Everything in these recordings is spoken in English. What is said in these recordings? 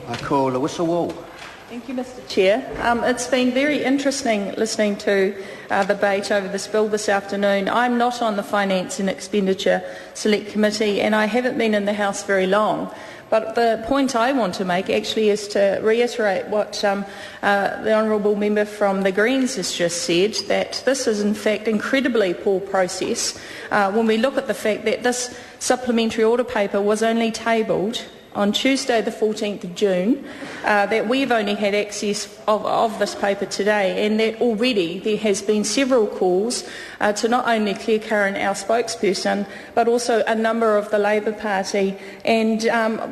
I call the whistle wall. Thank you, Mr Chair. It's been very interesting listening to the debate over this bill this afternoon. I'm not on the Finance and Expenditure Select Committee and I haven't been in the House very long. But the point I want to make actually is to reiterate what the Honourable Member from the Greens has just said, that this is in fact incredibly poor process when we look at the fact that this supplementary order paper was only tabled on Tuesday the 14th of June, that we've only had access of this paper today, and that already there has been several calls to not only Claire Curran, our spokesperson, but also a number of the Labor Party. And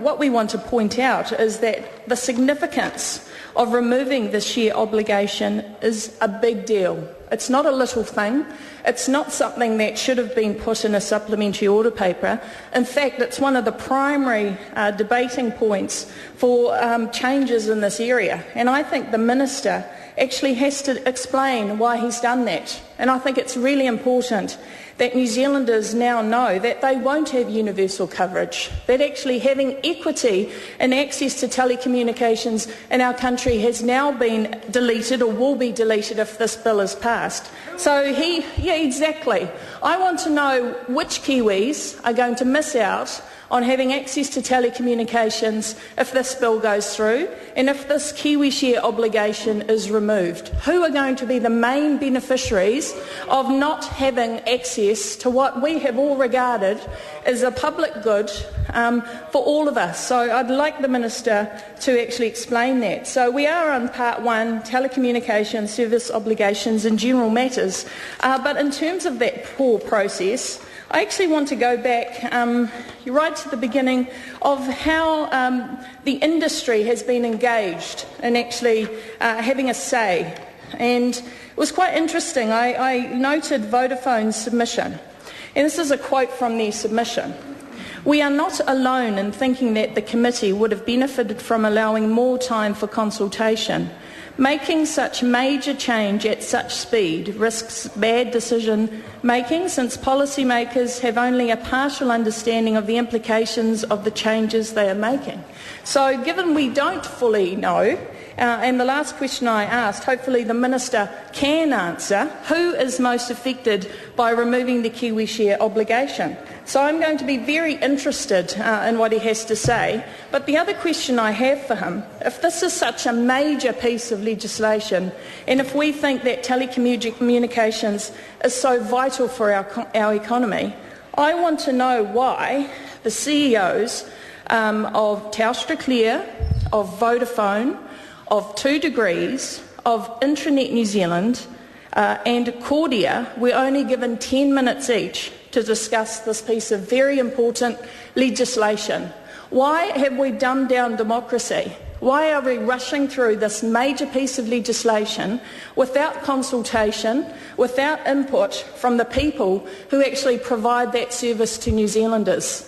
what we want to point out is that the significance of removing the share obligation is a big deal. It's not a little thing. It's not something that should have been put in a supplementary order paper. In fact, it's one of the primary debating points for changes in this area. And I think the Minister actually has to explain why he's done that. And I think it's really important that New Zealanders now know that they won't have universal coverage, that actually having equity and access to telecommunications in our country has now been deleted or will be deleted if this bill is passed. So exactly. I want to know which Kiwis are going to miss out on having access to telecommunications if this bill goes through, and if this Kiwi share obligation is removed. Who are going to be the main beneficiaries of not having access to what we have all regarded as a public good for all of us? So I'd like the Minister to actually explain that. So we are on Part 1, telecommunications, service obligations and general matters. But in terms of that poor process, I actually want to go back right to the beginning of how the industry has been engaged in actually having a say. And it was quite interesting. I noted Vodafone's submission. And this is a quote from their submission. "We are not alone in thinking that the committee would have benefited from allowing more time for consultation. Making such major change at such speed risks bad decision making, since policymakers have only a partial understanding of the implications of the changes they are making." So given we don't fully know, and the last question I asked, hopefully the Minister can answer, who is most affected by removing the Kiwi share obligation? So I'm going to be very interested in what he has to say. But the other question I have for him, if this is such a major piece of legislation, and if we think that telecommunications is so vital for our economy, I want to know why the CEOs of Telstra Clear, of Vodafone, of 2 Degrees, of Intranet New Zealand and Cordia were only given 10 minutes each to discuss this piece of very important legislation. Why have we dumbed down democracy? Why are we rushing through this major piece of legislation without consultation, without input from the people who actually provide that service to New Zealanders?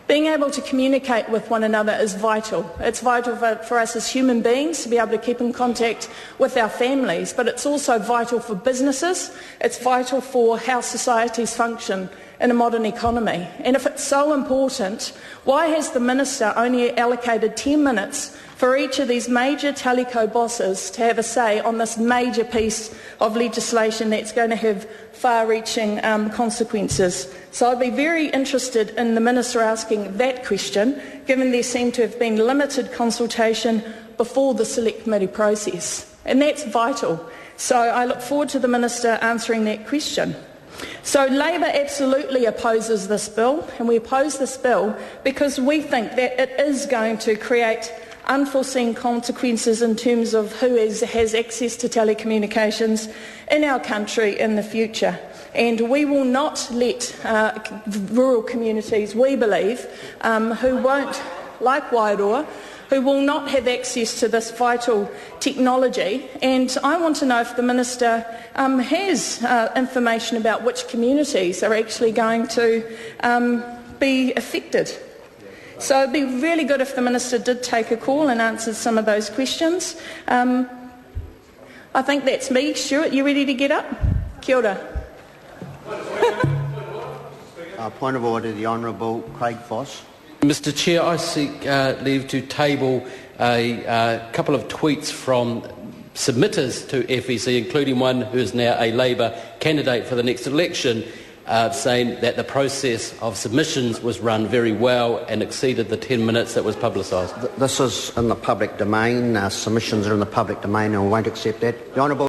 Being able to communicate with one another is vital. It's vital for us as human beings to be able to keep in contact with our families, but it's also vital for businesses. It's vital for how societies function in a modern economy. And if it's so important, why has the Minister only allocated 10 minutes for each of these major teleco bosses to have a say on this major piece of legislation that's going to have far-reaching consequences? So I'd be very interested in the Minister asking that question, given there seemed to have been limited consultation before the Select Committee process. And that's vital. So I look forward to the Minister answering that question. So Labor absolutely opposes this bill, and we oppose this bill because we think that it is going to create unforeseen consequences in terms of who has access to telecommunications in our country in the future. And we will not let rural communities, we believe, who won't, like Wairoa, who will not have access to this vital technology. And I want to know if the Minister has information about which communities are actually going to be affected. So it'd be really good if the Minister did take a call and answered some of those questions. I think that's me. Stuart, you ready to get up? Kia ora. Point of order, the Honourable Craig Foss. Mr Chair, I seek leave to table a couple of tweets from submitters to FEC, including one who is now a Labour candidate for the next election, saying that the process of submissions was run very well and exceeded the 10 minutes that was publicised. This is in the public domain. Submissions are in the public domain and we won't accept that. The Honourable